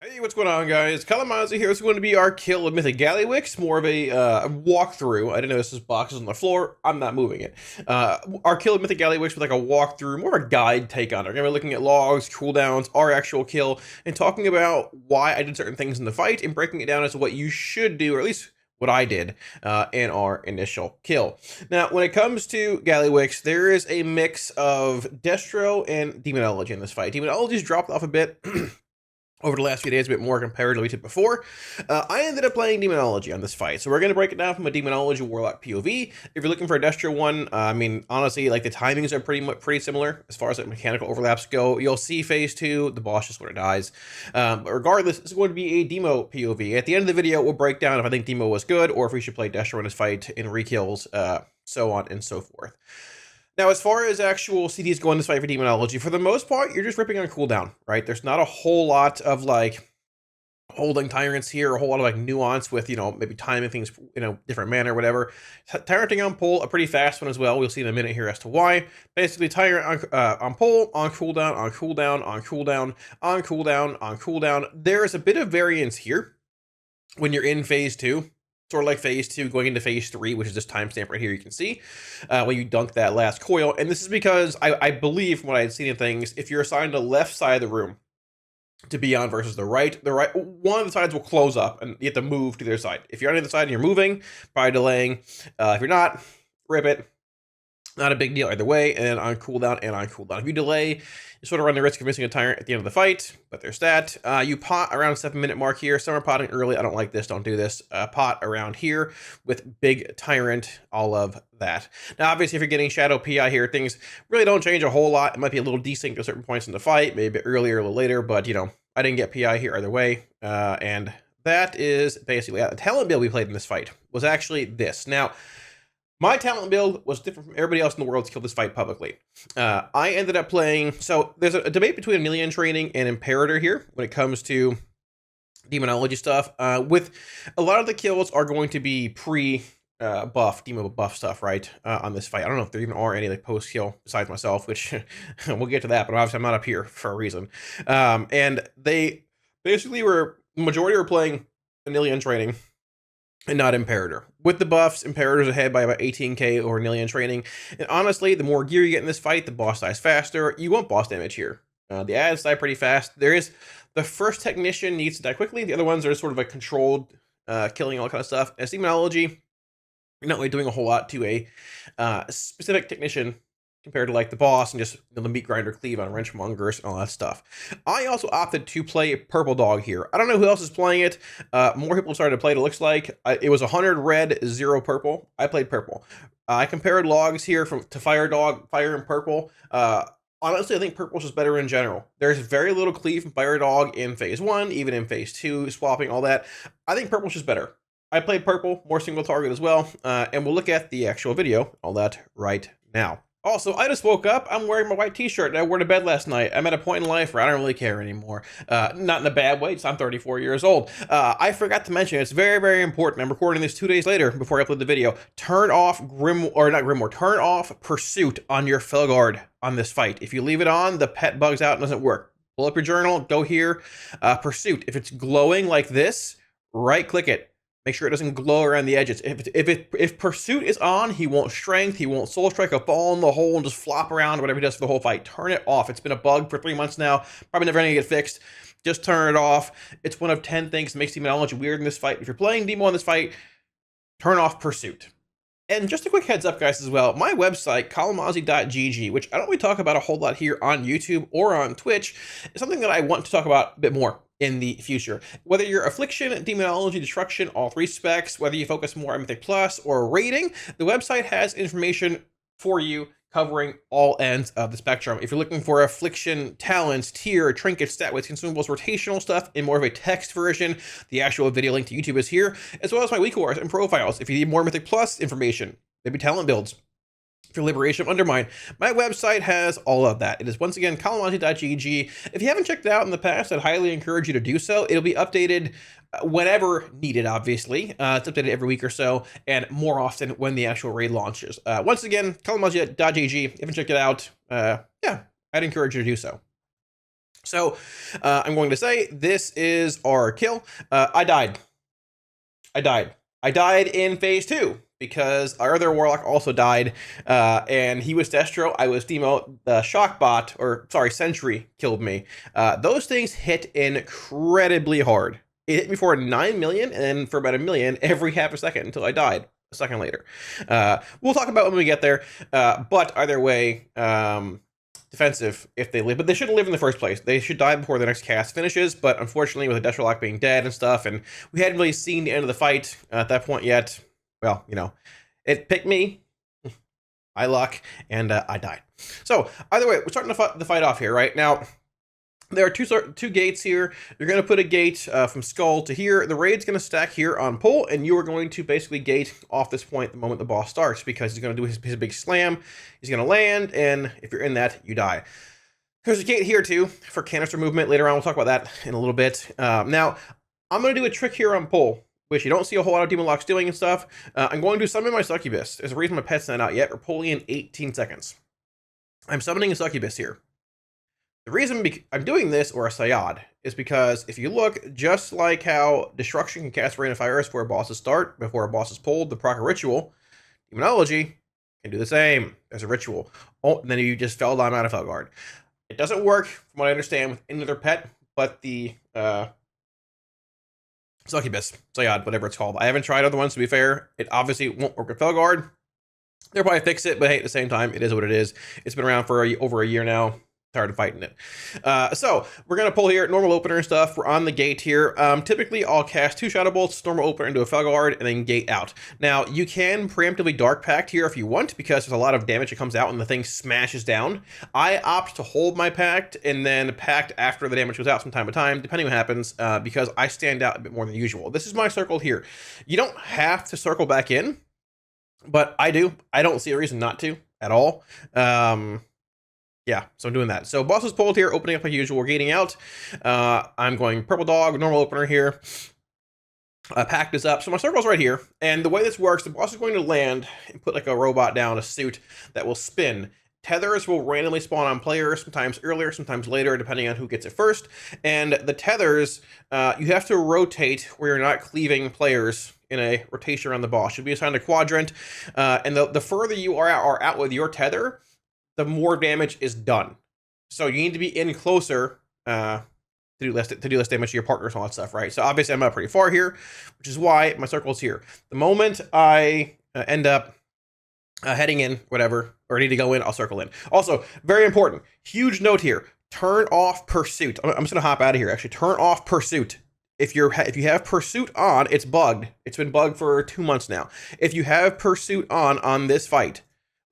Hey, what's going on, guys? Kalamazi here. It's going to be our kill of Mythic Gallywix, more of a walkthrough. I didn't know this was boxes on the floor. I'm not moving it. Our kill of Mythic Gallywix with like a walkthrough, more of a guide take on it. We're going to be looking at logs, cooldowns, our actual kill, and talking about why I did certain things in the fight, and breaking it down as to what you should do, or at least what I did in our initial kill. Now, when it comes to Gallywix, there is a mix of Destro and Demonology in this fight. Demonology's dropped off a bit. Over the last few days, a bit more comparatively to before. I ended up playing Demonology on this fight, so we're going to break it down from a Demonology Warlock POV. If you're looking for a Destro one, I mean, honestly, like the timings are pretty similar as far as like mechanical overlaps go. You'll see phase 2, the boss just sort of dies. But regardless, it's going to be a Demo POV. At the end of the video, we'll break down if I think Demo was good, or if we should play Destro in this fight in rekills, so on and so forth. Now, as far as actual CDs go in this fight for Demonology, for the most part, you're just ripping on cooldown, right? There's not a whole lot of like holding tyrants here, a whole lot of like nuance with, maybe timing things in a different manner, whatever. Tyranting on pull, a pretty fast one as well. We'll see in a minute here as to why. Basically, tyrant on pull, on cooldown, on cooldown, on cooldown, on cooldown, on cooldown. There is a bit of variance here when you're in phase 2. Sort of like phase 2 going into phase 3, which is this timestamp right here you can see, when you dunk that last coil. And this is because I believe from what I had seen in things, if you're assigned the left side of the room to be on versus the right, one of the sides will close up and you have to move to the other side. If you're on the other side and you're moving, probably delaying. If you're not, rip it. Not a big deal either way, and on cooldown and on cooldown. If you delay, you sort of run the risk of missing a tyrant at the end of the fight, but there's that. You pot around 7-minute mark here. Some are potting early. I don't like this. Don't do this. Pot around here with big tyrant, all of that. Now, obviously, if you're getting shadow PI here, things really don't change a whole lot. It might be a little desync at certain points in the fight, maybe a bit earlier or a little later, but, I didn't get PI here either way, and that is basically the talent build we played in this fight was actually this. Now, my talent build was different from everybody else in the world to kill this fight publicly. I ended up playing, so there's a debate between Aemilion Training and Imperator here when it comes to Demonology stuff. With a lot of the kills are going to be pre-buff, Demo buff stuff, right, on this fight. I don't know if there even are any like post-kill besides myself, which we'll get to that, but obviously I'm not up here for a reason. And they basically majority were playing Aemilion Training and not Imperator. With the buffs, Imperator's ahead by about 18k over Nillion Training. And honestly, the more gear you get in this fight, the boss dies faster. You want boss damage here. The ads die pretty fast. The first technician needs to die quickly. The other ones are sort of a controlled killing, all that kind of stuff. As Demonology, you're not really doing a whole lot to a specific technician compared to like the boss and just the meat grinder cleave on wrenchmongers and all that stuff. I also opted to play Purple Dog here. I don't know who else is playing it. More people started to play it, looks like. It was 100 red, 0 purple. I played purple. I compared logs here to Fire Dog, Fire and Purple. Honestly, I think Purple's just better in general. There's very little cleave from Fire Dog in phase 1, even in phase 2, swapping, all that. I think Purple's just better. I played Purple, more single target as well, and we'll look at the actual video, all that right now. Also, I just woke up. I'm wearing my white t-shirt that I wore to bed last night. I'm at a point in life where I don't really care anymore. Not in a bad way, I'm 34 years old. I forgot to mention, it's very, very important. I'm recording this 2 days later before I upload the video. Turn off turn off Pursuit on your FELGUARD on this fight. If you leave it on, the pet bugs out and doesn't work. Pull up your journal, go here, Pursuit. If it's glowing like this, right click it. Make sure it doesn't glow around the edges. If Pursuit is on, he won't Strength, he won't Soul Strike, he'll fall in the hole and just flop around, whatever he does for the whole fight. Turn it off. It's been a bug for 3 months now. Probably never gonna get fixed. Just turn it off. It's one of 10 things that makes Demonology weird in this fight. If you're playing Demo in this fight, turn off Pursuit. And just a quick heads up, guys, as well, my website, kalamazi.gg, which I don't really talk about a whole lot here on YouTube or on Twitch, is something that I want to talk about a bit more in the future. Whether you're Affliction, Demonology, Destruction, all 3 specs, whether you focus more on Mythic Plus or rating, the website has information for you covering all ends of the spectrum. If you're looking for Affliction, talents, tier, trinkets, stat weights, consumables, rotational stuff in more of a text version, the actual video link to YouTube is here, as well as my week wars and profiles. If you need more Mythic Plus information, maybe talent builds, for Liberation of Undermine, my website has all of that. It is once again kalamazi.gg. If you haven't checked it out in the past, I'd highly encourage you to do so. It'll be updated whenever needed, obviously. It's updated every week or so, and more often when the actual raid launches. Once again, kalamazi.gg. If you haven't checked it out, yeah, I'd encourage you to do so. So I'm going to say this is our kill. I died. I died in phase 2 because our other Warlock also died, and he was Destro, I was Demo, the Shockbot, or sorry, Sentry killed me. Those things hit incredibly hard. It hit me for 9 million and for about 1 million every half a second until I died a second later. We'll talk about when we get there, but either way, defensive if they live, but they shouldn't live in the first place. They should die before the next cast finishes, but unfortunately with the Warlock being dead and stuff, and we hadn't really seen the end of the fight at that point yet, well, you know, it picked me, I luck, and I died. So either way, we're starting the fight off here, right? Now, there are two gates here. You're going to put a gate from Skull to here. The raid's going to stack here on Pull, and you are going to basically gate off this point the moment the boss starts, because he's going to do his big slam. He's going to land, and if you're in that, you die. There's a gate here, too, for canister movement. Later on, we'll talk about that in a little bit. Now, I'm going to do a trick here on Pull, which you don't see a whole lot of Demonology doing and stuff. I'm going to summon my Succubus. There's a reason my pet's not out yet. We're pulling in 18 seconds. I'm summoning a Succubus here. The reason I'm doing this, or a Sayad, is because if you look, just like how Destruction can cast Rain of Fire before bosses start, before a boss is pulled, the proc a ritual, Demonology can do the same. There's a ritual. Oh, and then you just fell down out of FELGUARD. It doesn't work, from what I understand, with any other pet, but the Succubus, Sayad, whatever it's called. I haven't tried other ones, to be fair. It obviously won't work with FELGUARD. They'll probably fix it, but hey, at the same time, it is what it is. It's been around for over a year now. Tired of fighting it. So we're going to pull here, normal opener and stuff. We're on the gate here. Typically, I'll cast 2 Shadow Bolts, normal opener into a FELGUARD, and then gate out. Now, you can preemptively Dark Pact here if you want, because there's a lot of damage that comes out when the thing smashes down. I opt to hold my Pact, and then Pact after the damage goes out from time to time, depending on what happens, because I stand out a bit more than usual. This is my circle here. You don't have to circle back in, but I do. I don't see a reason not to at all. Yeah, so I'm doing that. So boss is pulled here, opening up like usual. We're gating out. I'm going purple dog, normal opener here. Pact is up. So my circle's right here. And the way this works, the boss is going to land and put like a robot down, a suit that will spin. Tethers will randomly spawn on players, sometimes earlier, sometimes later, depending on who gets it first. And the tethers, you have to rotate where you're not cleaving players in a rotation around the boss. You'll be assigned a quadrant. And the further you are out with your tether, the more damage is done. So you need to be in closer to do less damage to your partners and all that stuff, right? So obviously I'm not pretty far here, which is why my circle's here. The moment I end up heading in, whatever, or need to go in, I'll circle in. Also, very important, huge note here, turn off Pursuit. I'm just gonna hop out of here, actually. Turn off Pursuit. If you have Pursuit on, it's bugged. It's been bugged for 2 months now. If you have Pursuit on this fight,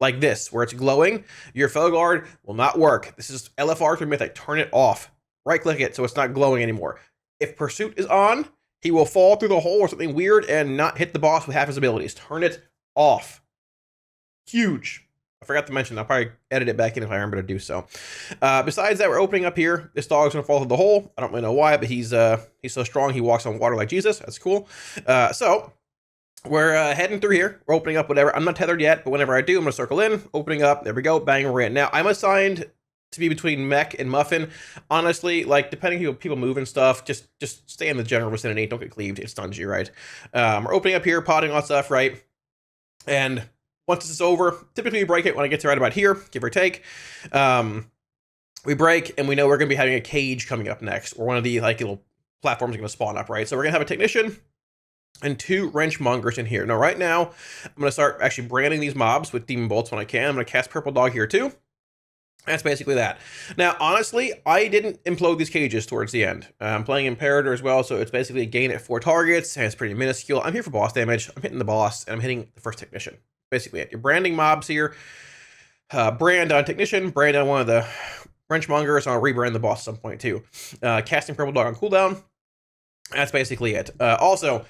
like this, where it's glowing, your FELGUARD will not work. This is LFR through Mythic. Turn it off. Right-click it so it's not glowing anymore. If Pursuit is on, he will fall through the hole or something weird and not hit the boss with half his abilities. Turn it off. Huge. I forgot to mention, I'll probably edit it back in if I remember to do so. Besides that, we're opening up here. This dog's gonna fall through the hole. I don't really know why, but he's so strong he walks on water like Jesus. That's cool. So we're heading through here. We're opening up whatever. I'm not tethered yet, but whenever I do, I'm going to circle in, opening up. There we go. Bang, we're in. Now, I'm assigned to be between Mech and Muffin. Honestly, like, depending on how people move and stuff, just stay in the general vicinity. Don't get cleaved. It stuns you, right? We're opening up here, potting all that stuff, right? And once this is over, typically we break it when I get to right about here, give or take. We break, and we know we're going to be having a cage coming up next, or one of the, like, little platforms are going to spawn up, right? So we're going to have a Technician and 2 Wrenchmongers in here. Now, right now, I'm going to start actually branding these mobs with Demon Bolts when I can. I'm going to cast Purple Dog here, too. That's basically that. Now, honestly, I didn't implode these cages towards the end. I'm playing Imperator as well, so it's basically a gain at 4 targets, and it's pretty minuscule. I'm here for boss damage. I'm hitting the boss, and I'm hitting the first Technician. Basically it. You're branding mobs here. Brand on Technician, brand on one of the Wrenchmongers, and I'll rebrand the boss at some point, too. Casting Purple Dog on cooldown. That's basically it. Also,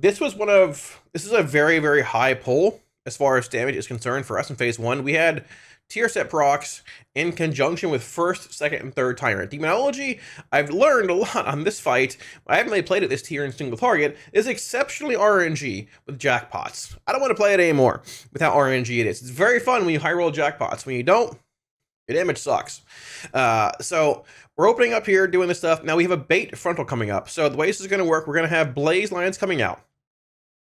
this is a very, very high pull as far as damage is concerned for us in phase 1. We had tier set procs in conjunction with first, second, and third Tyrant. Demonology, I've learned a lot on this fight. I haven't really played it this tier in single target, is exceptionally RNG with jackpots. I don't want to play it anymore with how RNG it is. It's very fun when you high roll jackpots. When you don't, Your damage sucks. So we're opening up here, doing this stuff. Now we have a bait frontal coming up. So the way this is going to work, we're going to have blaze lines coming out.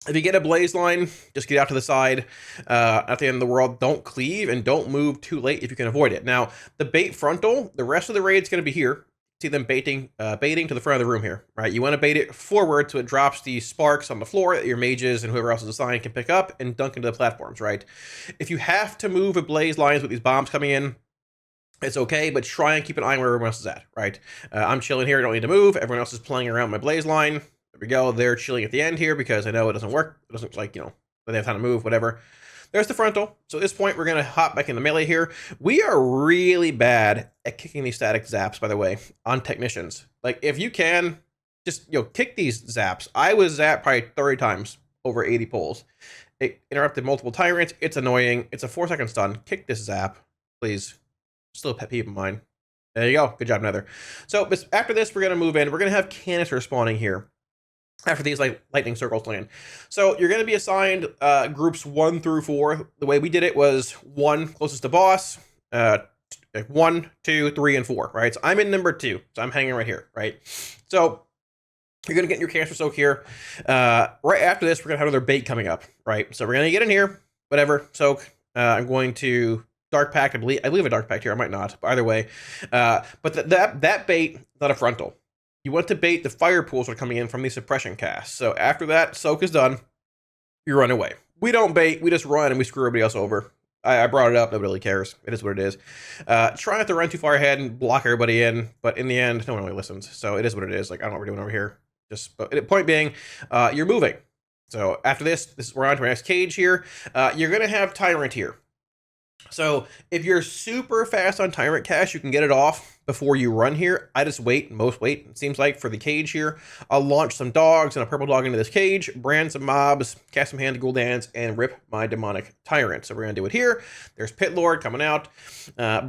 If you get a blaze line, just get out to the side. At the end of the world, don't cleave and don't move too late if you can avoid it. Now, the bait frontal, the rest of the raid's going to be here. See them baiting to the front of the room here, right? You want to bait it forward so it drops the sparks on the floor that your mages and whoever else is assigned can pick up and dunk into the platforms, right? If you have to move a blaze lines with these bombs coming in, it's okay, but try and keep an eye on where everyone else is at, right? I'm chilling here, I don't need to move. Everyone else is playing around my blaze line. There we go. They're chilling at the end here because I know it doesn't work. It doesn't, like, they have time to move, whatever. There's the frontal. So at this point, we're going to hop back in the melee here. We are really bad at kicking these static zaps, by the way, on technicians. Like, if you can, just, kick these zaps. I was zapped probably 30 times over 80 pulls. It interrupted multiple tyrants. It's annoying. It's a 4-second stun. Kick this zap, please. Still a pet peeve of mine. There you go. Good job, Nether. So after this, we're going to move in. We're going to have canister spawning here after these lightning circles land. So you're going to be assigned groups 1 through 4. The way we did it was 1 closest to boss, 1, 2, 3, and 4, right? So I'm in number 2, so I'm hanging right here, right? So you're going to get your canister soak here. Right after this, we're going to have another bait coming up, right? So we're going to get in here, whatever, soak. I'm going to Dark Pact, I believe a Dark Pact here, I might not, but either way. But that bait, not a frontal. You want to bait the fire pools that are coming in from the suppression cast. So after that soak is done, you run away. We don't bait, we just run and we screw everybody else over. I brought it up, nobody really cares. It is what it is. Try not to run too far ahead and block everybody in, but in the end, no one really listens. So it is what it is. Like, I don't know what we're doing over here. But point being, you're moving. So after this, we're on to our next cage here. You're going to have Tyrant here. So if you're super fast on Tyrant Cash, you can get it off before you run here. I just wait, it seems like, for the cage here. I'll launch some dogs and a purple dog into this cage, brand some mobs, cast some hand Ghouldan's, and rip my demonic tyrant. So we're going to do it here. There's Pit Lord coming out.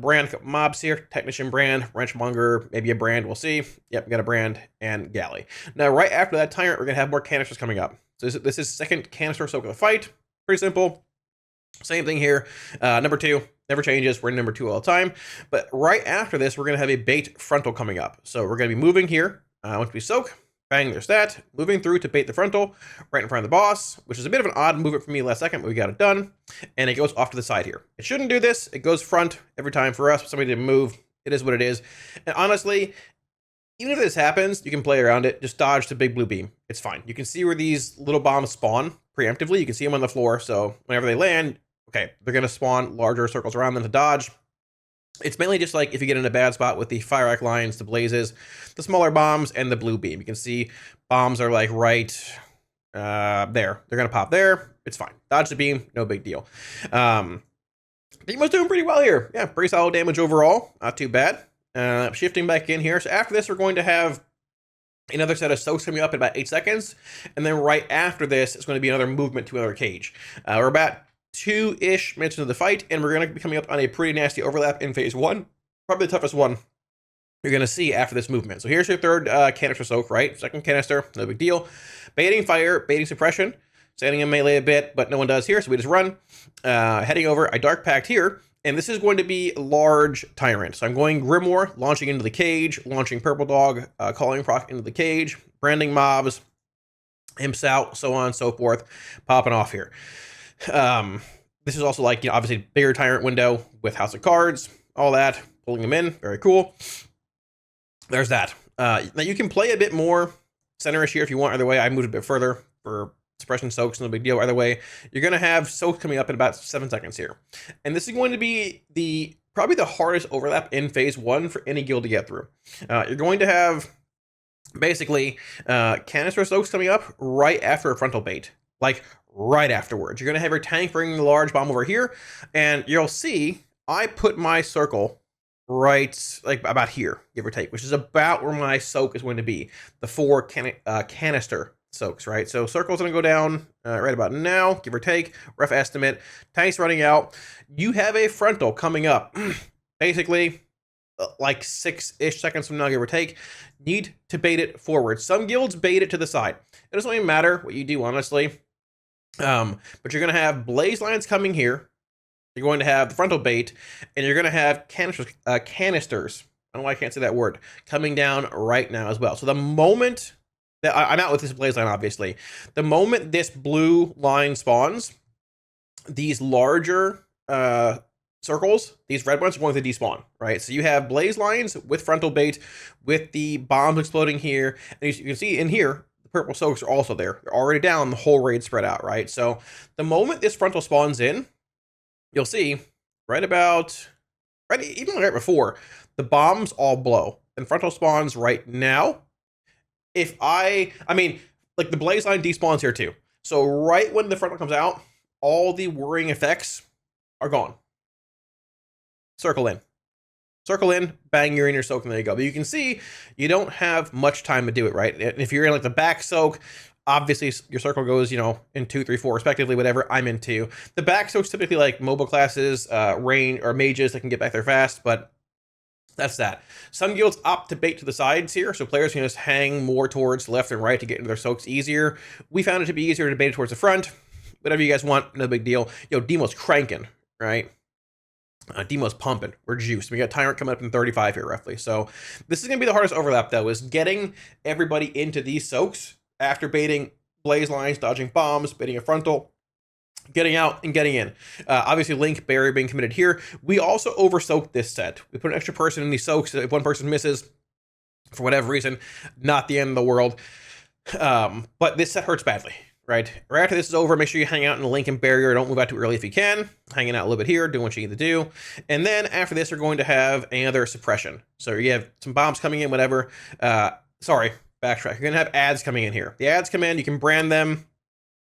Brand mobs here, Technician brand, Wrenchmonger, maybe a brand, we'll see. Yep, we got a brand, and Galley. Now, right after that tyrant, we're going to have more canisters coming up. So this is second canister soak of the fight. Pretty simple. Same thing here. Number 2 never changes. We're in number 2 all the time. But right after this, we're going to have a bait frontal coming up. So we're going to be moving here. Once we soak, bang, there's that. Moving through to bait the frontal right in front of the boss, which is a bit of an odd movement for me last second, but we got it done. And it goes off to the side here. It shouldn't do this. It goes front every time for us. Somebody didn't move. It is what it is. And honestly, even if this happens, you can play around it. Just dodge the big blue beam. It's fine. You can see where these little bombs spawn preemptively. You can see them on the floor. So whenever they land, okay, they're going to spawn larger circles around them to dodge. It's mainly just like if you get in a bad spot with the fire arc lines, the blazes, the smaller bombs, and the blue beam. You can see bombs are like right there. They're going to pop there. It's fine. Dodge the beam. No big deal. Demo's doing pretty well here. Yeah, pretty solid damage overall. Not too bad. Shifting back in here. So after this, we're going to have another set of soaks coming up in about 8 seconds. And then right after this, it's going to be another movement to another cage. We're about 2-ish minutes into the fight, and we're going to be coming up on a pretty nasty overlap in phase 1. Probably the toughest one you're going to see after this movement. So here's your third canister soak, right? Second canister, no big deal. Baiting fire, baiting suppression. Standing in melee a bit, but no one does here, so we just run. Heading over, I Dark Pact here. And this is going to be large tyrant. So I'm going Grimoire, launching into the cage, launching Purple Dog, calling proc into the cage, branding mobs, imps out, so on and so forth, popping off here. This is also like, obviously bigger tyrant window with House of Cards, all that, pulling them in, very cool. There's that. Now you can play a bit more center-ish here if you want. Either way, I moved a bit further for suppression soaks, no big deal. Either way, you're going to have soaks coming up in about 7 seconds here. And this is going to be probably the hardest overlap in phase 1 for any guild to get through. You're going to have basically canister soaks coming up right after a frontal bait. Like right afterwards. You're going to have your tank bringing the large bomb over here. And you'll see I put my circle right like about here, give or take, which is about where my soak is going to be. The 4 canister soaks, right? So circle's gonna go down right about now, give or take, rough estimate. Tank's running out. You have a frontal coming up. Basically, like 6-ish seconds from now, give or take. Need to bait it forward. Some guilds bait it to the side. It doesn't even matter what you do, honestly. But you're gonna have blaze lines coming here. You're going to have the frontal bait, and you're going to have canisters. I don't know why I can't say that word. Coming down right now as well. So the moment that I'm out with this blaze line, obviously, the moment this blue line spawns, these larger circles, these red ones are going to despawn, right? So you have blaze lines with frontal bait, with the bombs exploding here, and you can see in here, the purple soaks are also there. They're already down, the whole raid spread out, right? So the moment this frontal spawns in, you'll see even right before, the bombs all blow. And frontal spawns right now. Like the blaze line despawns here too. So right when the frontal comes out, all the worrying effects are gone. Circle in, bang, you're in your soak, and there you go. But you can see you don't have much time to do it, right? And if you're in like the back soak, obviously your circle goes, in 2, 3, 4 respectively, whatever. I'm in 2. The back soak's typically like mobile classes, rain or mages that can get back there fast, but that's that. Some guilds opt to bait to the sides here, so players can just hang more towards left and right to get into their soaks easier. We found it to be easier to bait towards the front. Whatever you guys want, no big deal. Demo's cranking, right? Demo's pumping. We're juiced. We got Tyrant coming up in 35 here, roughly. So this is going to be the hardest overlap, though, is getting everybody into these soaks after baiting blaze lines, dodging bombs, baiting a frontal, getting out and getting in. Obviously, Link, barrier being committed here. We also over-soaked this set. We put an extra person in these soaks. If one person misses, for whatever reason, not the end of the world. But this set hurts badly. Right after this is over, make sure you hang out in the Link and barrier. Don't move out too early if you can. Hanging out a little bit here, doing what you need to do. And then after this, you're going to have another suppression. So you have some bombs coming in, whatever. Sorry, backtrack. You're going to have ads coming in here. The ads come in, you can brand them,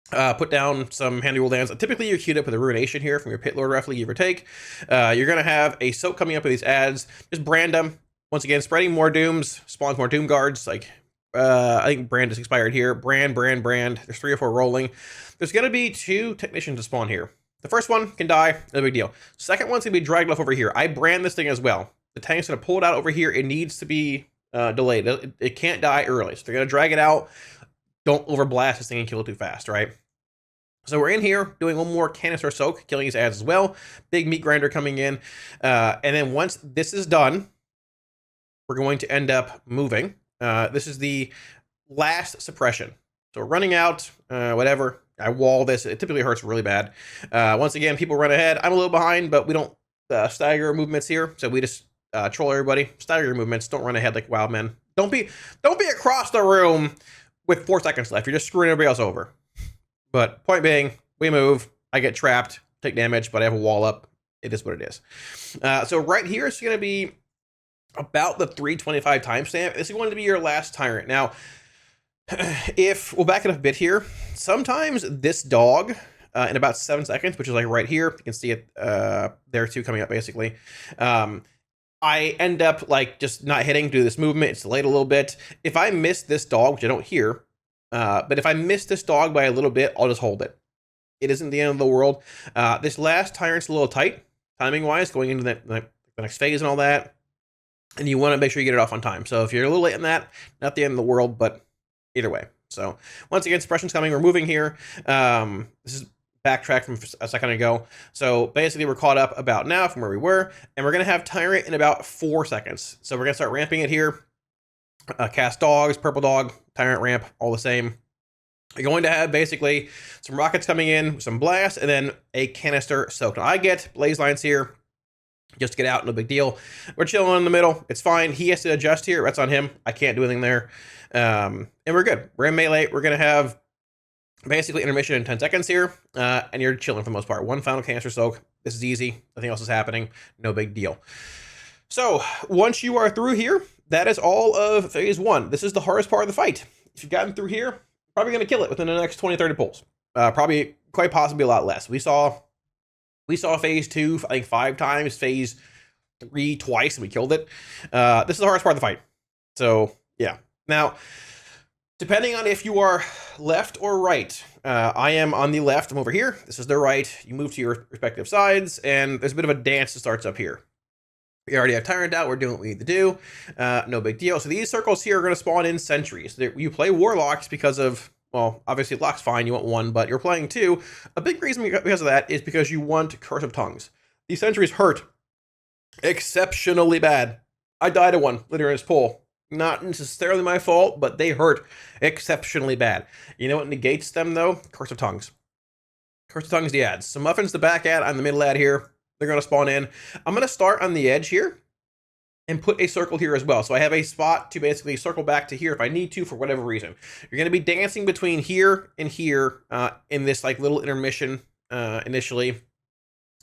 put down some handy rule downs. Typically, you're queued up with a ruination here from your pit lord, roughly, give or take. You're going to have a soak coming up with these ads. Just brand them. Once again, spreading more dooms, spawns more doom guards, like... I think brand is expired here. Brand. There's 3 or 4 rolling. There's going to be 2 technicians to spawn here. The first one can die, no big deal. Second one's going to be dragged off over here. I brand this thing as well. The tank's going to pull it out over here. It needs to be delayed. It can't die early. So they're going to drag it out. Don't overblast this thing and kill it too fast, right? So we're in here doing one more canister soak, killing these ads as well. Big meat grinder coming in. And then once this is done, we're going to end up moving. This is the last suppression. So we're running out, whatever. I wall this. It typically hurts really bad. Once again, people run ahead. I'm a little behind, but we don't stagger movements here. So we just troll everybody. Stagger your movements. Don't run ahead like wild men. Don't be across the room with 4 seconds left. You're just screwing everybody else over. But point being, we move. I get trapped, take damage, but I have a wall up. It is what it is. So right here is going to be about the 325 timestamp. This is going to be your last Tyrant. Now, we'll back it up a bit here, sometimes this dog, in about 7 seconds, which is like right here, you can see it there too coming up basically, I end up like just not hitting, do this movement, it's delayed a little bit. If I miss this dog, which I don't hear, but if I miss this dog by a little bit, I'll just hold it. It isn't the end of the world. This last Tyrant's a little tight, timing-wise, going into the next phase and all that. And you want to make sure you get it off on time. So if you're a little late in that, not the end of the world, but either way. So once again, suppression's coming. We're moving here. This is backtrack from a second ago. So basically, we're caught up about now from where we were. And we're going to have Tyrant in about 4 seconds. So we're going to start ramping it here. Cast dogs, purple dog, Tyrant ramp, all the same. You're going to have basically some rockets coming in, some blasts, and then a canister soak. Now I get blaze lines here. Just get out, no big deal. We're chilling in the middle. It's fine. He has to adjust here. That's on him. I can't do anything there. And we're good. We're in melee. We're going to have basically intermission in 10 seconds here. And you're chilling for the most part. One final canister soak. This is easy. Nothing else is happening. No big deal. So once you are through here, that is all of phase 1. This is the hardest part of the fight. If you've gotten through here, probably going to kill it within the next 20, 30 pulls. Probably quite possibly a lot less. We saw phase 2, I think 5 times, phase 3 twice, and we killed it. This is the hardest part of the fight. So, yeah. Now, depending on if you are left or right, I am on the left, I'm over here. This is the right. You move to your respective sides, and there's a bit of a dance that starts up here. We already have Tyrant out. We're doing what we need to do. No big deal. So these circles here are going to spawn in sentries. You play Warlocks because of well, obviously lock's fine, you want 1, but you're playing 2. A big reason because of that is because you want Curse of Tongues. These sentries hurt exceptionally bad. I died to one later in this poll. Not necessarily my fault, but they hurt exceptionally bad. You know what negates them, though? Curse of Tongues. Curse of Tongues, the ads. So Muffin's the back ad, I'm the middle ad here. They're going to spawn in. I'm going to start on the edge here and put a circle here as well. So I have a spot to basically circle back to here if I need to for whatever reason. You're going to be dancing between here and here in this like little intermission initially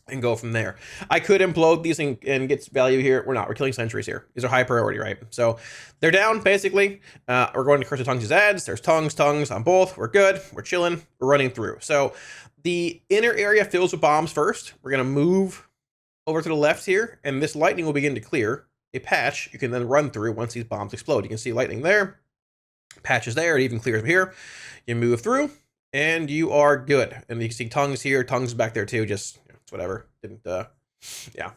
and go from there. I could implode these and get value here. We're not. We're killing sentries here. These are high priority, right? So they're down, basically. We're going to Curse of Tongues' ads. There's tongues on both. We're good. We're chilling. We're running through. So the inner area fills with bombs first. We're going to move over to the left here, and this lightning will begin to clear a patch you can then run through once these bombs explode. You can see lightning there, patches there, it even clears from here. You move through, and you are good. And you can see tongues here, tongues back there too, just it's whatever. Didn't, yeah.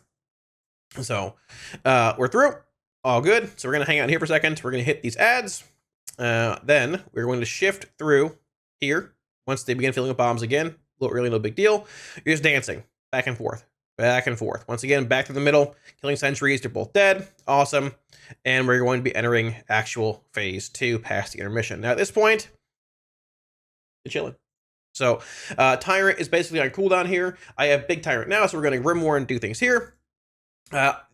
So, we're through, all good. So we're gonna hang out here for a second. We're gonna hit these ads. Then we're going to shift through here. Once they begin filling up bombs again, really no big deal. You're just dancing back and forth. Back and forth. Once again, back to the middle, killing sentries. They're both dead. Awesome. And we're going to be entering actual phase 2 past the intermission. Now, at this point, you're chilling. So, Tyrant is basically on cooldown here. I have Big Tyrant now, so we're going to Grimoire and do things here.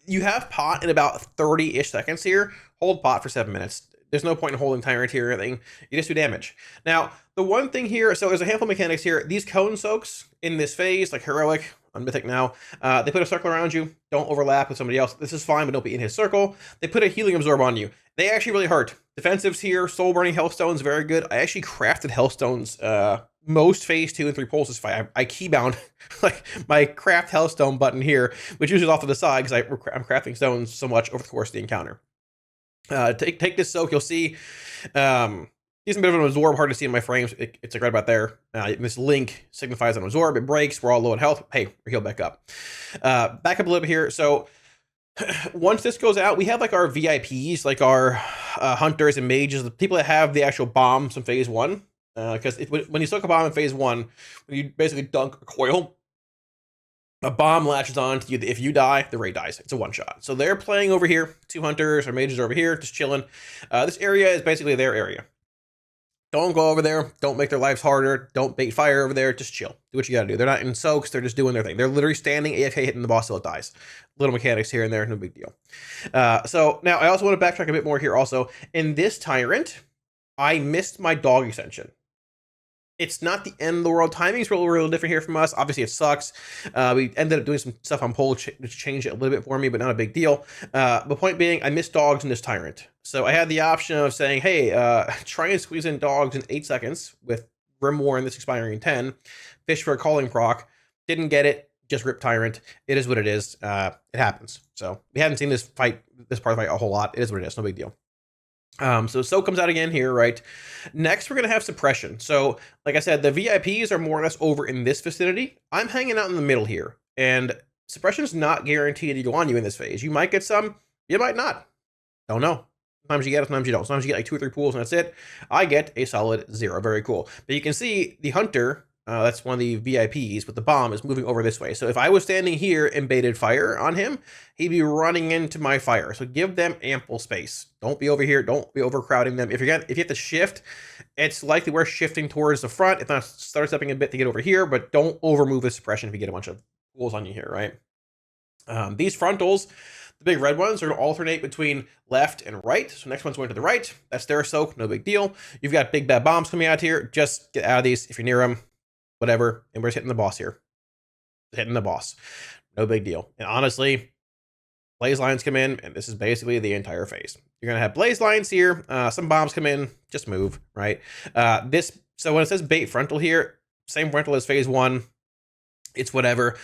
You have Pot in about 30-ish seconds here. Hold Pot for 7 minutes. There's no point in holding Tyrant here or anything. You just do damage. Now, the one thing here, so there's a handful of mechanics here. These cone soaks in this phase, like Heroic, on Mythic now, they put a circle around you. Don't overlap with somebody else. This is fine, but don't be in his circle. They put a healing absorb on you. They actually really hurt. Defensives here, soul burning Hellstones, very good. I actually crafted Hellstones most phase 2 and 3 pulses fight. I keybound like my craft Hellstone button here, which usually is off to the side because I'm crafting stones so much over the course of the encounter. Take this soak, you'll see. He's a bit of an absorb, hard to see in my frames. It's like right about there. This link signifies an absorb. It breaks. We're all low on health. Hey, we're healed back up. Back up a little bit here. So once this goes out, we have like our VIPs, like our hunters and mages, the people that have the actual bombs in phase 1. Because when you soak a bomb in phase 1, when you basically dunk a coil, a bomb latches on to you. If you die, the raid dies. It's a one-shot. So they're playing over here. 2 hunters or mages over here, just chilling. This area is basically their area. Don't go over there. Don't make their lives harder. Don't bait fire over there. Just chill. Do what you gotta do. They're not in soaks. They're just doing their thing. They're literally standing AFK hitting the boss till it dies. Little mechanics here and there. No big deal. So now I also want to backtrack a bit more here also. In this Tyrant, I missed my dog extension. It's not the end of the world. Timing's real different here from us. Obviously, it sucks. We ended up doing some stuff on poll to change it a little bit for me, but not a big deal. The point being, I missed dogs in this Tyrant. So I had the option of saying, hey, try and squeeze in dogs in 8 seconds with Grimoire and this expiring in 10. Fish for a calling proc. Didn't get it. Just rip Tyrant. It is what it is. It happens. So we haven't seen this part of the fight a whole lot. It is what it is. No big deal. So comes out again here, right? Next, we're going to have suppression. So, like I said, the VIPs are more or less over in this vicinity. I'm hanging out in the middle here, and suppression is not guaranteed to go on you in this phase. You might get some, you might not. Don't know. Sometimes you get it, sometimes you don't. Sometimes you get like 2 or 3 pools, and that's it. I get a solid 0. Very cool. But you can see the hunter, that's one of the VIPs, but the bomb is moving over this way. So if I was standing here and baited fire on him, he'd be running into my fire. So give them ample space. Don't be over here. Don't be overcrowding them. If you have to shift, it's likely we're shifting towards the front. If not, start stepping a bit to get over here, but don't overmove the suppression if you get a bunch of pools on you here, right? These frontals, the big red ones, are going to alternate between left and right. So next one's going to the right. That's their soak. No big deal. You've got big bad bombs coming out here. Just get out of these if you're near them. Whatever, and we're just hitting the boss here. Hitting the boss. No big deal. And honestly, blaze lines come in, and this is basically the entire phase. You're going to have blaze lines here. Some bombs come in. Just move, right? So when it says bait frontal here, same frontal as phase 1. It's whatever.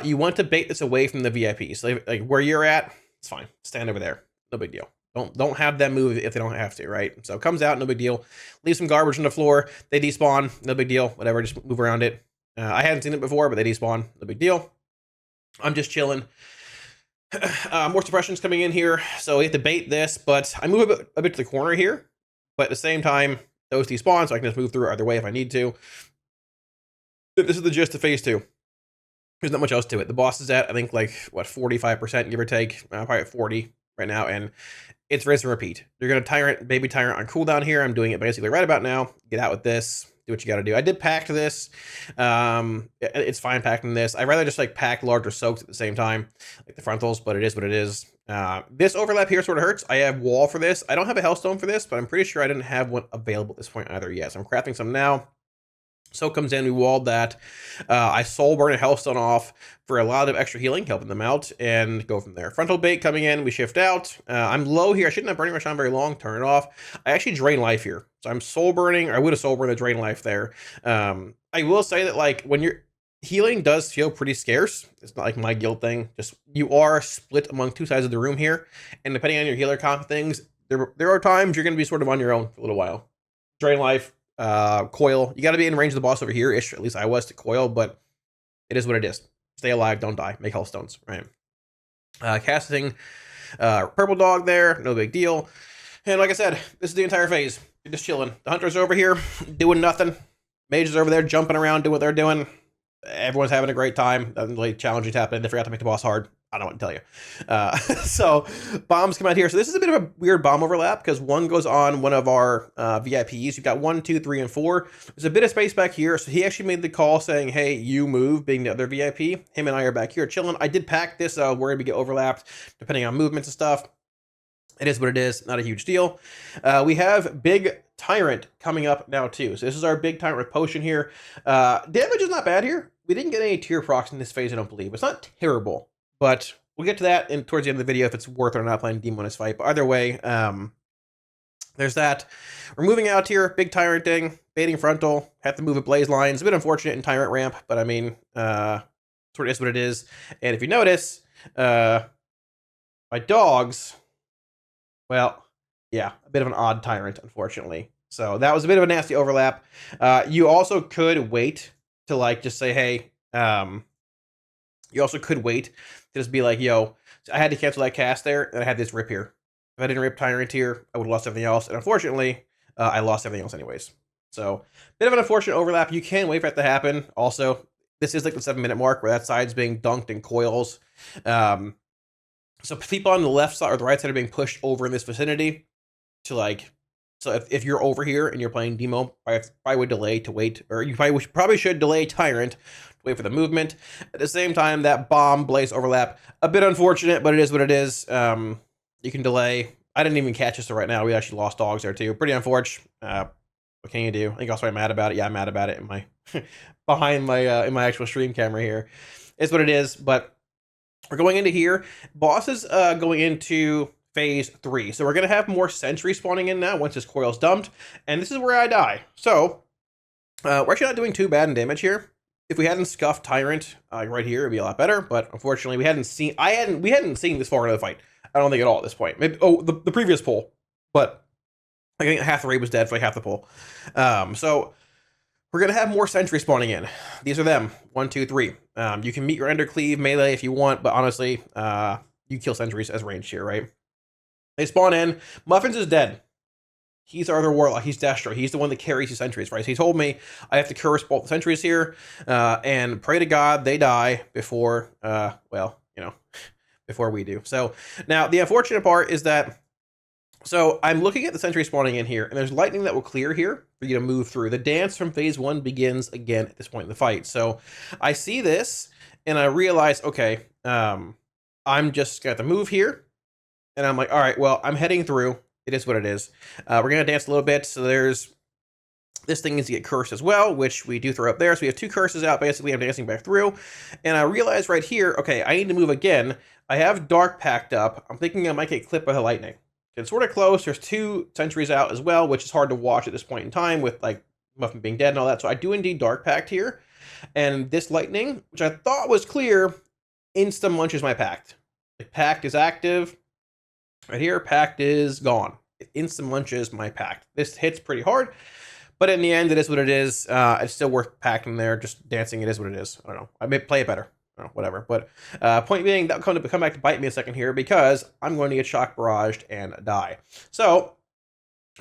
You want to bait this away from the VIP. So like where you're at, it's fine. Stand over there. No big deal. Don't have them move if they don't have to, right? So it comes out, no big deal. Leave some garbage on the floor. They despawn, no big deal. Whatever, just move around it. I hadn't seen it before, but they despawn, no big deal. I'm just chilling. More suppressions coming in here, so we have to bait this, but I move a bit to the corner here. But at the same time, those despawn, so I can just move through either way if I need to. This is the gist of phase 2. There's not much else to it. The boss is at, I think, like, what, 45%, give or take. Probably at 40 right now, and it's rinse and repeat. You're going to Tyrant, Baby Tyrant on cooldown here. I'm doing it basically right about now. Get out with this. Do what you got to do. I did pack this. It's fine packing this. I'd rather just, like, pack larger soaks at the same time, like the frontals, but it is what it is. This overlap here sort of hurts. I have wall for this. I don't have a Hellstone for this, but I'm pretty sure I didn't have one available at this point either yet. So I'm crafting some now. So comes in, we walled that. I soul burn a Hellstone off for a lot of extra healing, helping them out, and go from there. Frontal bait coming in, we shift out. I'm low here. I shouldn't have burning rush on very long. Turn it off. I actually drain life here. So I'm soul burning. I would have soul burned the drain life there. I will say that, like, when you're healing does feel pretty scarce. It's not like my guild thing. Just you are split among two sides of the room here. And depending on your healer comp things, there are times you're going to be sort of on your own for a little while. Drain life. Coil, you got to be in range of the boss over here ish. At least I was to coil, but it is what it is. Stay alive, don't die. Make Hellstones, right? Casting purple dog there, no big deal. And like I said, this is the entire phase. You're just chilling. The hunter's over here doing nothing. Mage is over there jumping around, doing what they're doing. Everyone's having a great time. Nothing really challenging happening. They forgot to make the boss hard. I don't want to tell you. So bombs come out here. So this is a bit of a weird bomb overlap because one goes on one of our VIPs. You've got 1, 2, 3, and 4. There's a bit of space back here. So he actually made the call saying, hey, you move, being the other VIP. Him and I are back here chilling. I did pack this. We're going to get overlapped depending on movements and stuff. It is what it is. Not a huge deal. We have Big Tyrant coming up now too. So this is our Big Tyrant with potion here. Damage is not bad here. We didn't get any tier procs in this phase, I don't believe. It's not terrible. But we'll get to that towards the end of the video if it's worth it or not playing Demon in this fight. But either way, there's that. We're moving out here. Big Tyrant thing. Baiting frontal. Have to move at blaze lines. It's a bit unfortunate in Tyrant ramp, but I mean, sort of is what it is. And if you notice, my dogs, well, yeah, a bit of an odd Tyrant, unfortunately. So that was a bit of a nasty overlap. You also could wait to, like, just say, hey, you also could wait to just be like, yo, I had to cancel that cast there, and I had this rip here. If I didn't rip Tyrant here, I would have lost everything else. And unfortunately, I lost everything else anyways. So, bit of an unfortunate overlap. You can wait for it to happen. Also, this is like the 7-minute mark where that side's being dunked in coils. So people on the left side or the right side are being pushed over in this vicinity to, like, so if you're over here and you're playing Demo, probably would delay to wait, or you probably should delay Tyrant to wait for the movement. At the same time, that bomb blaze overlap, a bit unfortunate, but it is what it is. You can delay. I didn't even catch this right now. We actually lost dogs there too. Pretty unfortunate. What can you do? I think also I'm mad about it. Yeah, I'm mad about it in my behind my in my actual stream camera here. It's what it is, but we're going into here. Boss is going into phase 3. So we're going to have more sentry spawning in now once this coil's dumped. And this is where I die. So we're actually not doing too bad in damage here. If we hadn't scuffed Tyrant right here, it'd be a lot better. But unfortunately, we hadn't seen this far into the fight. I don't think at all at this point. Maybe the previous pull, but I think half the raid was dead for like half the pull. So we're gonna have more sentry spawning in. These are them. 1, 2, 3. You can meet your ender cleave melee if you want, but honestly, you kill sentries as ranged here, right? They spawn in. Muffins is dead. He's our other warlock. He's Destro. He's the one that carries the sentries, right? So he told me I have to curse both the sentries here, and pray to God they die before, well, you know, before we do. So now the unfortunate part is that, so I'm looking at the sentry spawning in here, and there's lightning that will clear here for you to move through. The dance from phase 1 begins again at this point in the fight. So I see this, and I realize, okay, I'm just got to move here. And I'm like, all right, well, I'm heading through. It is what it is. We're going to dance a little bit. So there's, this thing needs to get cursed as well, which we do throw up there. So we have 2 curses out. Basically, I'm dancing back through. And I realize right here, okay, I need to move again. I have dark packed up. I'm thinking I might get clipped by the lightning. It's sort of close. There's 2 sentries out as well, which is hard to watch at this point in time with, like, Muffin being dead and all that. So I do indeed dark pact here. And this lightning, which I thought was clear, insta munches my pact. The pact is active. Right here, pact is gone. It instant munches my pact. This hits pretty hard, but in the end, it is what it is. It's still worth packing there. Just dancing, it is what it is. I don't know. I may play it better. I don't know, whatever. But point being, that'll come back to bite me a second here because I'm going to get shock barraged and die. So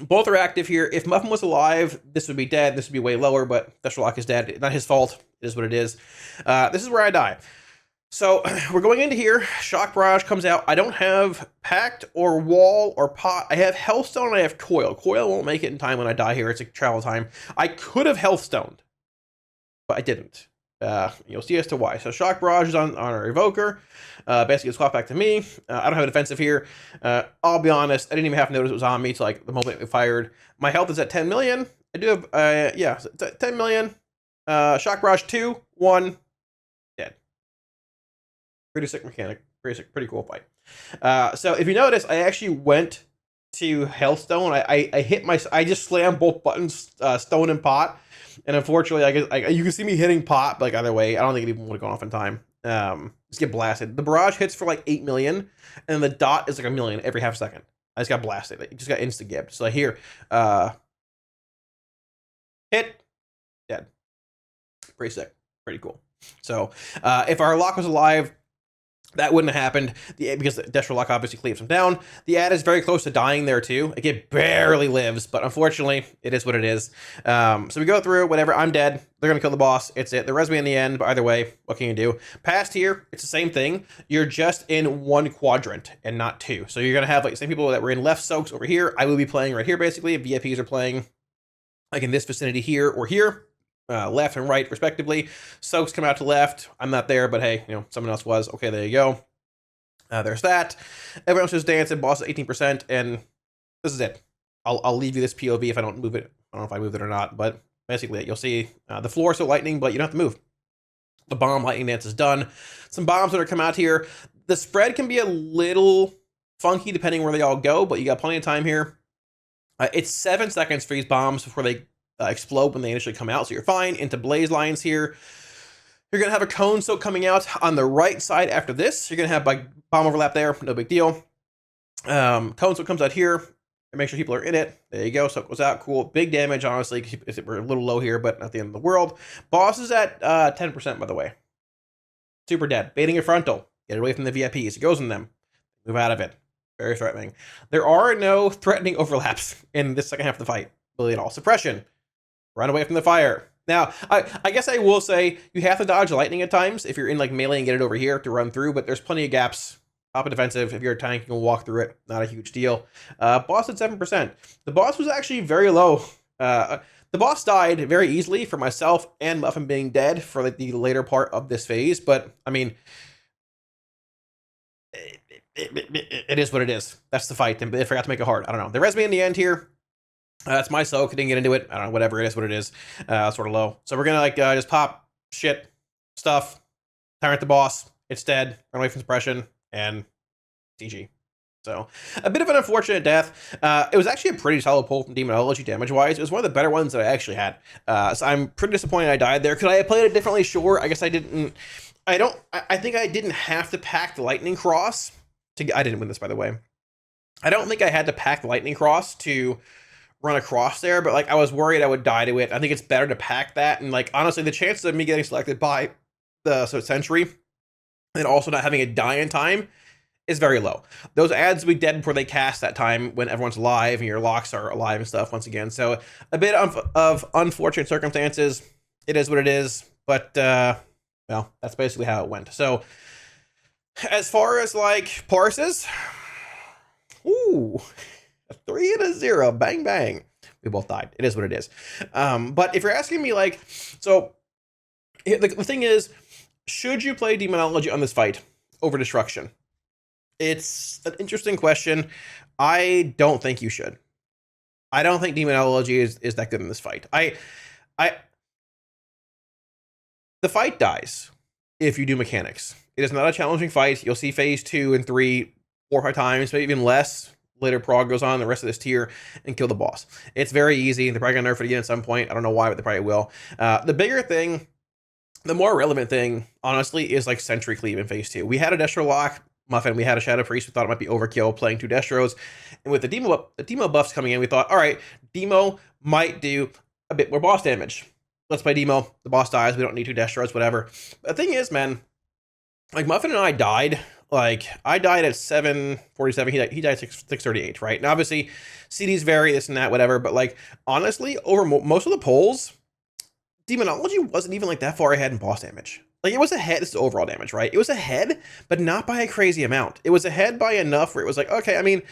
Both are active here. If Muffin was alive, this would be dead. This would be way lower, but Warlock is dead. Not his fault. It is what it is. This is where I die. So we're going into here. Shock Barrage comes out. I don't have Pact or Wall or Pot. I have Healthstone and I have Coil. Coil won't make it in time when I die here. It's a travel time. I could have Healthstoned, but I didn't. You'll see as to why. So Shock Barrage is on our Evoker. Basically, it's swapped back to me. I don't have a defensive here. I'll be honest, I didn't even have to notice it was on me till like the moment it fired. My health is at 10 million. I do have, yeah, 10 million. Shock Barrage 2, 1, dead. Pretty sick mechanic. Pretty sick, pretty cool fight. So if you notice, I actually went to Healthstone. I hit I just slammed both buttons, Stone and Pot. And unfortunately, you can see me hitting Pot, but like either way, I don't think it even would have gone off in time. Just get blasted. The barrage hits for like 8 million, and the dot is like 1 million every half second. I just got blasted. Like, just got insta-gibbed. So here, hit, dead. Pretty sick. Pretty cool. So if our lock was alive, that wouldn't have happened because the Destro Lock obviously cleaves him down. The ad is very close to dying there too. Like it barely lives, but unfortunately, it is what it is. So we go through, whatever, I'm dead. They're going to kill the boss. It's it. They res me in the end, but either way, what can you do? Past here, it's the same thing. You're just in one quadrant and not two. So you're going to have like the same people that were in left soaks over here. I will be playing right here basically. VIPs are playing like in this vicinity here or here. Left and right, respectively. Soaks come out to left. I'm not there, but hey, someone else was. Okay, there you go. There's that. Everyone else is dancing. Boss is 18%, and this is it. I'll leave you this POV if I don't move it. I don't know if I moved it or not, but basically you'll see the floor is still lightning, but you don't have to move. The bomb lightning dance is done. Some bombs that are come out here. The spread can be a little funky depending where they all go, but you got plenty of time here. It's 7 seconds for these bombs before they explode when they initially come out, so you're fine. Into blaze lines here. You're gonna have a cone soak coming out on the right side after this. You're gonna have like bomb overlap there, no big deal. Cone soak comes out here. Make sure people are in it. There you go. Soak goes out. Cool. Big damage, honestly. We're a little low here, but not the end of the world. Boss is at 10%, by the way. Super dead. Baiting your frontal. Get away from the VIPs. It goes in them. Move out of it. Very threatening. There are no threatening overlaps in this second half of the fight, really at all. Suppression. Run away from the fire. Now, I guess I will say you have to dodge lightning at times if you're in like melee and get it over here to run through, but there's plenty of gaps. Top of defensive. If you're a tank, you can walk through it. Not a huge deal. Boss at 7%. The boss was actually very low. The boss died very easily for myself and Muffin being dead for like the later part of this phase, but I mean, it is what it is. That's the fight. They forgot to make it hard. I don't know. They res me in the end here. That's my soak. I didn't get into it. I don't know. Whatever. It is what it is. Sort of low. So we're going to like just pop shit, stuff, tyrant the boss. It's dead. Run away from suppression and GG. So a bit of an unfortunate death. It was actually a pretty solid pull from Demonology damage-wise. It was one of the better ones that I actually had. So I'm pretty disappointed I died there. Could I have played it differently? Sure. I guess I didn't. I think I didn't have to pack the Lightning Cross. I didn't win this, by the way. I don't think I had to pack the Lightning Cross to run across there, but like I was worried I would die to it. I think it's better to pack that, and like honestly, the chances of me getting selected by the Sentry and also not having a die in time is very low. Those ads will be dead before they cast that time when everyone's alive and your locks are alive and stuff once again. So a bit of unfortunate circumstances. It is what it is, but well, that's basically how it went. So as far as like parses, ooh. A 3 and a 0, bang bang. We both died. It is what it is. But if you're asking me, like, so the thing is, should you play Demonology on this fight over Destruction? It's an interesting question. I don't think you should. I don't think Demonology is that good in this fight. The fight dies if you do mechanics. It is not a challenging fight. You'll see phase 2 and 3 4 or 5 times, maybe even less. Later prog goes on the rest of this tier and kill the boss. It's very easy. They're probably gonna nerf it again at some point. I don't know why, but they probably will. The bigger thing, the more relevant thing, honestly, is like Sentry Cleave in phase 2. We had a Destro Lock, Muffin, we had a Shadow Priest. We thought it might be overkill playing 2 Destros. And with the Demo buffs coming in, we thought, all right, Demo might do a bit more boss damage. Let's play Demo. The boss dies. We don't need 2 Destros, whatever. But the thing is, man, like Muffin and I died Like, I died at 747. He died at 638, right? Now, obviously, CDs vary, this and that, whatever. But, like, honestly, over most of the polls, Demonology wasn't even, like, that far ahead in boss damage. Like, it was ahead. This is overall damage, right? It was ahead, but not by a crazy amount. It was ahead by enough where it was like, okay, I mean,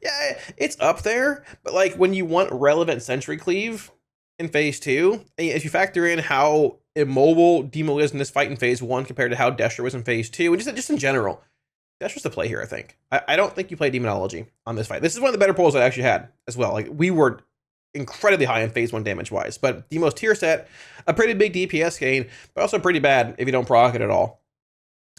yeah, it's up there. But, like, when you want relevant Sentry Cleave in Phase 2, if you factor in how immobile Demo is in this fight in Phase 1 compared to how Destro was in Phase 2, and just in general, that's just the play here, I think. I don't think you play Demonology on this fight. This is one of the better polls I actually had as well. Like, we were incredibly high in Phase 1 damage-wise, but Demo's tier set, a pretty big DPS gain, but also pretty bad if you don't proc it at all.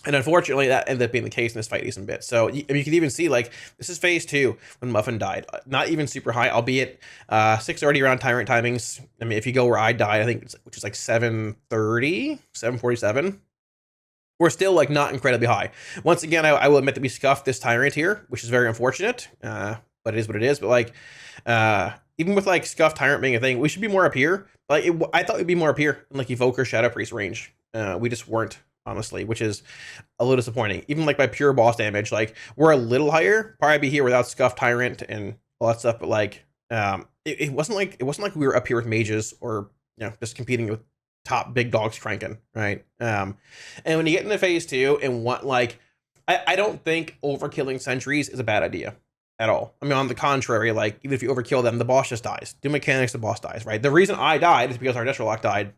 And unfortunately, that ended up being the case in this fight a decent bit. So you can even see, like, this is Phase 2 when Muffin died. Not even super high, albeit 630 around Tyrant timings. I mean, if you go where I died, I think, which is like 730, 747. We're still, like, not incredibly high. Once again, I will admit that we scuffed this Tyrant here, which is very unfortunate, but it is what it is. But, like, even with, like, scuffed Tyrant being a thing, we should be more up here. Like, I thought we'd be more up here in, like, Evoker, Shadow Priest range. We just weren't, honestly, which is a little disappointing. Even, like, by pure boss damage, like, we're a little higher. Probably be here without scuffed Tyrant and all that stuff, but, like, it wasn't like we were up here with mages or, you know, just competing with top big dogs cranking, right? And when you get into Phase 2 and want, like, I don't think overkilling sentries is a bad idea at all. I mean, on the contrary, like, even if you overkill them, the boss just dies. Do mechanics, the boss dies, right? The reason I died is because our Warlock died.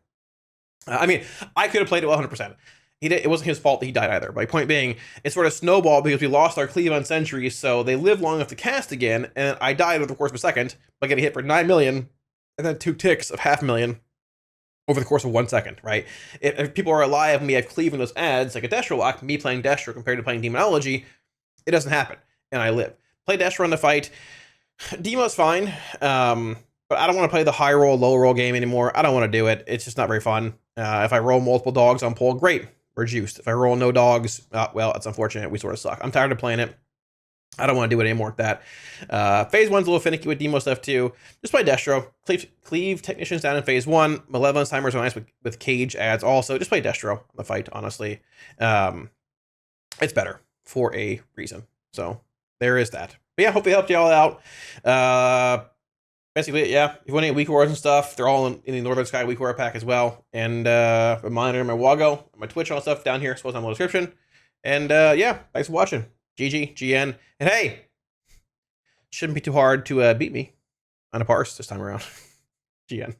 I mean, I could have played it 100%. It wasn't his fault that he died either. My point being, it sort of snowballed because we lost our cleave on sentries, so they lived long enough to cast again, and I died over the course of a second by getting hit for 9 million, and then 2 ticks of 500,000 over the course of 1 second, right? If people are alive and we have cleave in those ads, like a Destro lock, me playing Destro compared to playing Demonology, it doesn't happen, and I live. Play Destro in the fight. Demo's fine, but I don't want to play the high roll, low roll game anymore. I don't want to do it. It's just not very fun. If I roll multiple dogs on pole, great, we're juiced. If I roll no dogs, well, it's unfortunate. We sort of suck. I'm tired of playing it. I don't want to do it anymore with that. Phase 1's a little finicky with Demo stuff too. Just play Destro. Cleave Technicians down in Phase 1. Malevolence Timers are nice with Cage ads also. Just play Destro on the fight, honestly. It's better for a reason. So there is that. But yeah, hope it helped you all out. Basically, yeah, if you want any week wars and stuff, they're all in the Northern Sky week war pack as well. And reminder, my Wago, my Twitch, all that stuff down here, suppose I'm in the description. And yeah, thanks for watching. GG, GN, and hey, shouldn't be too hard to beat me on a parse this time around. GN.